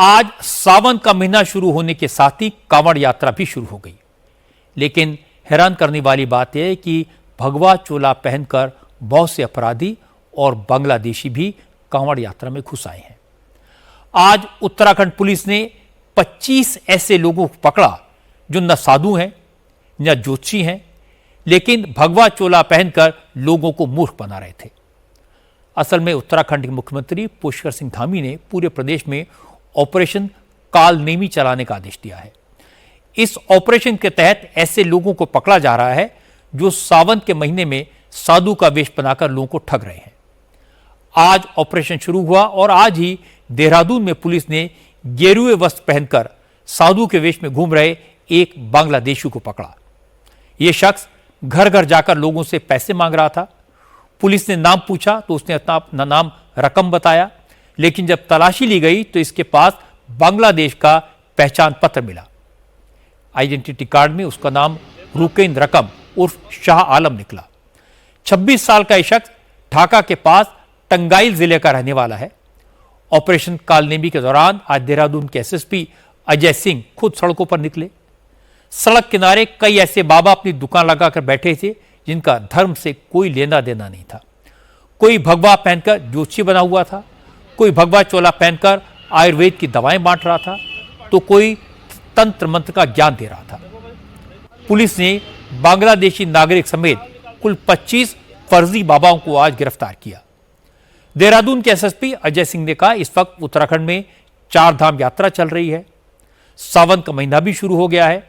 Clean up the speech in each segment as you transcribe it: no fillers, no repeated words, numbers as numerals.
आज सावन का महीना शुरू होने के साथ ही कांवड़ यात्रा भी शुरू हो गई। लेकिन हैरान करने वाली बात यह है कि भगवा चोला पहनकर बहुत से अपराधी और बांग्लादेशी भी कांवड़ यात्रा में घुस आए हैं। आज उत्तराखंड पुलिस ने 25 ऐसे लोगों को पकड़ा जो न साधु हैं न ज्योतिषी हैं, लेकिन भगवा चोला पहनकर लोगों को मूर्ख बना रहे थे। असल में उत्तराखंड के मुख्यमंत्री पुष्कर सिंह धामी ने पूरे प्रदेश में ऑपरेशन कालनेमी चलाने का आदेश दिया है। इस ऑपरेशन के तहत ऐसे लोगों को पकड़ा जा रहा है जो सावन के महीने में साधु का वेश बनाकर लोगों को ठग रहे हैं। आज ऑपरेशन शुरू हुआ और आज ही देहरादून में पुलिस ने गेरुए वस्त्र पहनकर साधु के वेश में घूम रहे एक बांग्लादेशी को पकड़ा। यह शख्स घर घर जाकर लोगों से पैसे मांग रहा था। पुलिस ने नाम पूछा तो उसने अपना नाम रकम बताया, लेकिन जब तलाशी ली गई तो इसके पास बांग्लादेश का पहचान पत्र मिला। आइडेंटिटी कार्ड में उसका नाम रुकेन रकम उर्फ शाह आलम निकला। 26 साल का यह शख्स ढाका के पास टंगाइल जिले का रहने वाला है। ऑपरेशन कालनेमी के दौरान आज देहरादून के एसएसपी अजय सिंह खुद सड़कों पर निकले। सड़क किनारे कई ऐसे बाबा अपनी दुकान लगाकर बैठे थे जिनका धर्म से कोई लेना देना नहीं था। कोई भगवा पहनकर ज्योतिषी बना हुआ था, कोई भगवा चोला पहनकर आयुर्वेद की दवाएं बांट रहा था, तो कोई तंत्र मंत्र का ज्ञान दे रहा था। पुलिस ने बांग्लादेशी नागरिक समेत कुल 25 फर्जी बाबाओं को आज गिरफ्तार किया। देहरादून के एसएसपी अजय सिंह ने कहा, इस वक्त उत्तराखंड में 4 धाम यात्रा चल रही है। सावन का महीना भी शुरू हो गया है।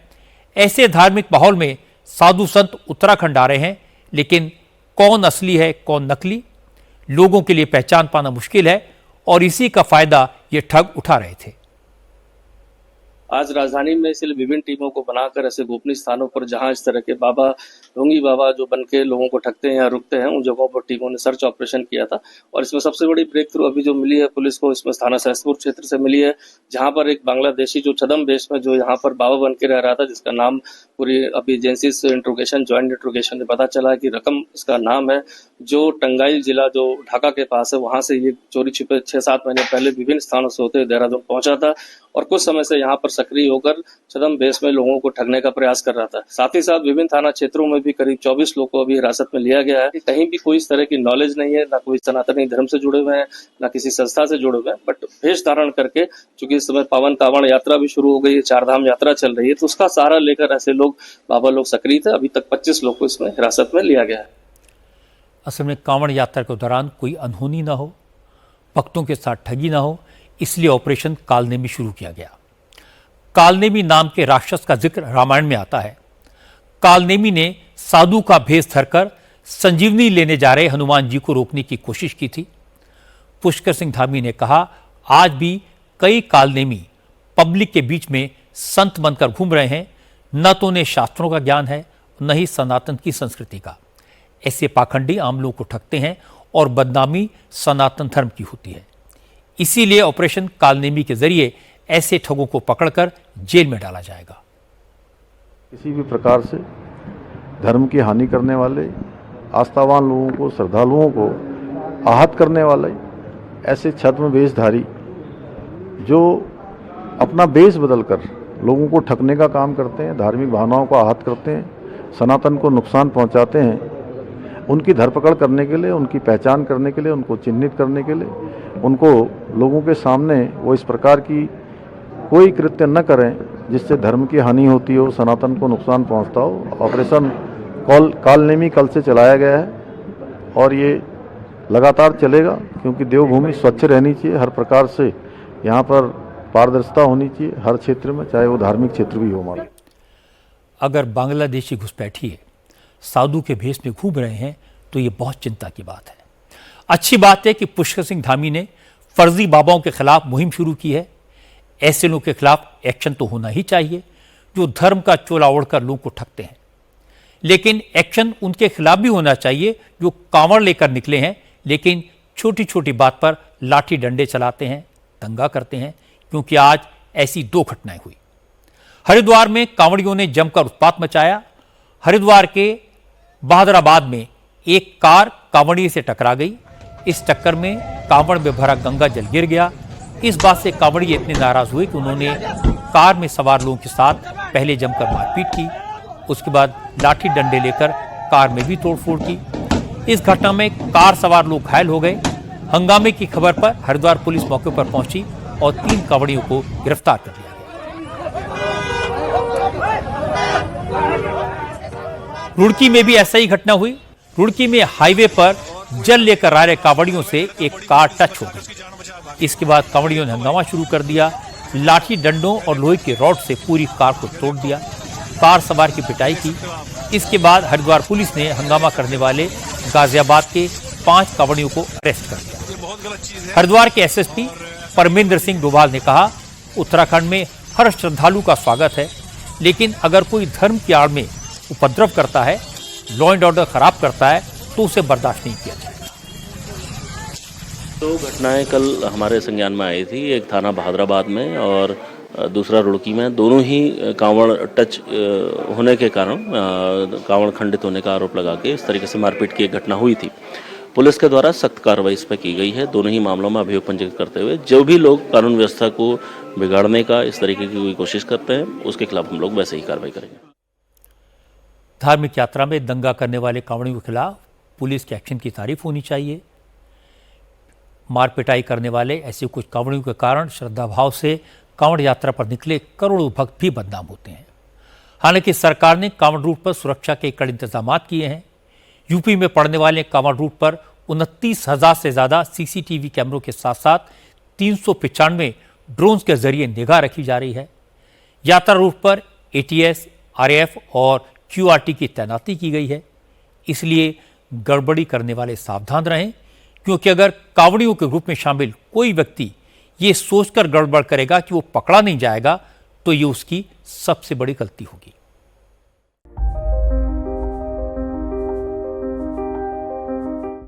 ऐसे धार्मिक माहौल में साधु संत उत्तराखंड आ रहे हैं, लेकिन कौन असली है कौन नकली, लोगों के लिए पहचान पाना मुश्किल है और इसी का फायदा ये ठग उठा रहे थे। आज राजधानी में इसलिए विभिन्न टीमों को बनाकर ऐसे गोपनीय स्थानों पर जहां इस तरह के बाबा ढोंगी बाबा जो बनके लोगों को ठगते हैं या रुकते हैं, उन जगहों पर टीमों ने सर्च ऑपरेशन किया था। और इसमें सबसे बड़ी ब्रेक थ्रू अभी जो मिली है पुलिस को, इसमें थाना सहसपुर क्षेत्र से मिली है, जहां पर एक बांग्लादेशी जो छदम वेश में जो यहाँ पर बाबा बन के रह रहा था, जिसका नाम पूरी अभी एजेंसी से इंट्रोगेशन ज्वाइंट इंट्रोगेशन में पता चला कि रकम इसका नाम है, जो टंगाइल जिला जो ढाका के पास है, वहां से ये चोरी छिपे 6-7 महीने पहले विभिन्न स्थानों से होते देहरादून पहुंचा था और कुछ समय से यहाँ पर सक्रिय होकर छदम बेस में लोगों को ठगने का प्रयास कर रहा था। साथ ही साथ विभिन्न थाना क्षेत्रों में भी करीब 24 लोगों को अभी हिरासत में लिया गया है। कहीं भी कोई इस तरह की नॉलेज नहीं है, ना कोई सनातनी धर्म से जुड़े हुए हैं, ना किसी संस्था से जुड़े हुए हैं, बट वेश धारण करके, चूंकि इस समय पावन कांवड़ यात्रा भी शुरू हो गई है, 4 धाम यात्रा चल रही है, तो उसका सहारा लेकर ऐसे लोग बाबा लोग सक्रिय थे। अभी तक 25 लोग को इसमें हिरासत में लिया गया है। असल में कांवड़ यात्रा के दौरान कोई अनहोनी ना हो, भक्तों के साथ ठगी ना हो, इसलिए ऑपरेशन कालनेमी शुरू किया गया। कालनेमी नाम के राक्षस का जिक्र रामायण में आता है। कालनेमी ने साधु का भेष धरकर संजीवनी लेने जा रहे हनुमान जी को रोकने की कोशिश की थी। पुष्कर सिंह धामी ने कहा, आज भी कई कालनेमी पब्लिक के बीच में संत बनकर घूम रहे हैं। न तो उन्हें शास्त्रों का ज्ञान है, न ही सनातन की संस्कृति का। ऐसे पाखंडी आम लोगों को ठगते हैं और बदनामी सनातन धर्म की होती है। इसीलिए ऑपरेशन कालनेमी के जरिए ऐसे ठगों को पकड़कर जेल में डाला जाएगा। किसी भी प्रकार से धर्म की हानि करने वाले, आस्थावान लोगों को, श्रद्धालुओं को आहत करने वाले ऐसे छद्म वेशधारी जो अपना वेश बदलकर लोगों को ठगने का काम करते हैं, धार्मिक भावनाओं को आहत करते हैं, सनातन को नुकसान पहुंचाते हैं, उनकी धरपकड़ करने के लिए, उनकी पहचान करने के लिए, उनको चिन्हित करने के लिए, उनको लोगों के सामने वो इस प्रकार की कोई कृत्य न करें जिससे धर्म की हानि होती हो, सनातन को नुकसान पहुंचता हो। ऑपरेशन कालनेमी कल से चलाया गया है और ये लगातार चलेगा, क्योंकि देवभूमि स्वच्छ रहनी चाहिए। हर प्रकार से यहाँ पर पारदर्शिता होनी चाहिए हर क्षेत्र में, चाहे वो धार्मिक क्षेत्र भी हो हमारे। अगर बांग्लादेशी घुसपैठिए साधु के भेष में घूम रहे हैं तो ये बहुत चिंता की बात है। अच्छी बात है कि पुष्कर सिंह धामी ने फर्जी बाबाओं के खिलाफ मुहिम शुरू की है। ऐसे लोगों के खिलाफ एक्शन तो होना ही चाहिए जो धर्म का चोला ओढ़कर लोगों को ठगते हैं, लेकिन एक्शन उनके खिलाफ भी होना चाहिए जो कांवड़ लेकर निकले हैं, लेकिन छोटी छोटी बात पर लाठी डंडे चलाते हैं, दंगा करते हैं। क्योंकि आज ऐसी 2 घटनाएं हुई। हरिद्वार में कांवड़ियों ने जमकर उत्पात मचाया। हरिद्वार के बहादुराबाद में एक कार कांवड़िए से टकरा गई। इस टक्कर में कांवड़ में भरा गंगा जल गिर गया। इस बात से कांवड़िये इतने नाराज हुए कि उन्होंने कार में सवार लोगों के साथ पहले जमकर मारपीट की, उसके बाद लाठी डंडे लेकर कार में भी तोड़फोड़ की। इस घटना में कार सवार लोग घायल हो गए। हंगामे की खबर पर हरिद्वार पुलिस मौके पर पहुंची और 3 कांवड़ियों को गिरफ्तार कर लिया गया। रुड़की में भी ऐसा ही घटना हुई। रुड़की में हाईवे पर जल लेकर आ रहे कांवड़ियों से एक कार टच हो गई। इसके बाद कांवड़ियों ने हंगामा शुरू कर दिया, लाठी डंडों और लोहे के रॉड से पूरी कार को तोड़ दिया, कार सवार की पिटाई की। इसके बाद हरिद्वार पुलिस ने हंगामा करने वाले गाजियाबाद के 5 कांवड़ियों को अरेस्ट कर लिया। हरिद्वार के एसएसपी परमेंद्र सिंह डोभाल ने कहा, उत्तराखंड में हर श्रद्धालु का स्वागत है, लेकिन अगर कोई धर्म की आड़ में उपद्रव करता है, लॉ एंड ऑर्डर खराब करता है, तो उसे बर्दाश्त नहीं किया जाएगा। 2 घटनाएं कल हमारे संज्ञान में आई थी, एक थाना बहादुराबाद में और दूसरा रुड़की में। दोनों ही कांवड़ टच होने के कारण कांवड़ खंडित होने का आरोप लगा के इस तरीके से मारपीट की एक घटना हुई थी। पुलिस के द्वारा सख्त कार्रवाई इस पर की गई है। दोनों ही मामलों में अभियोग पंजीकृत करते हुए जो भी लोग कानून व्यवस्था को बिगाड़ने का इस तरीके की कोई कोशिश करते हैं, उसके खिलाफ हम लोग वैसे ही कार्रवाई करेंगे। धार्मिक यात्रा में दंगा करने वाले कांवड़ियों के खिलाफ पुलिस के एक्शन की तारीफ होनी चाहिए। मार पिटाई करने वाले ऐसे कुछ कांवड़ियों के कारण श्रद्धा भाव से कांवड़ यात्रा पर निकले करोड़ों भक्त भी बदनाम होते हैं। हालांकि सरकार ने कांवड़ रूट पर सुरक्षा के कड़े इंतजाम किए हैं। यूपी में पड़ने वाले कांवड़ रूट पर 29,000 से ज्यादा सीसीटीवी कैमरों के साथ साथ 395 ड्रोन के जरिए निगाह रखी जा रही है। यात्रा रूट पर एटीएस, आरएएफ और क्यूआरटी की तैनाती की गई है। इसलिए गड़बड़ी करने वाले सावधान रहें, क्योंकि अगर कांवड़ियों के ग्रुप में शामिल कोई व्यक्ति ये सोचकर गड़बड़ करेगा कि वो पकड़ा नहीं जाएगा, तो ये उसकी सबसे बड़ी गलती होगी।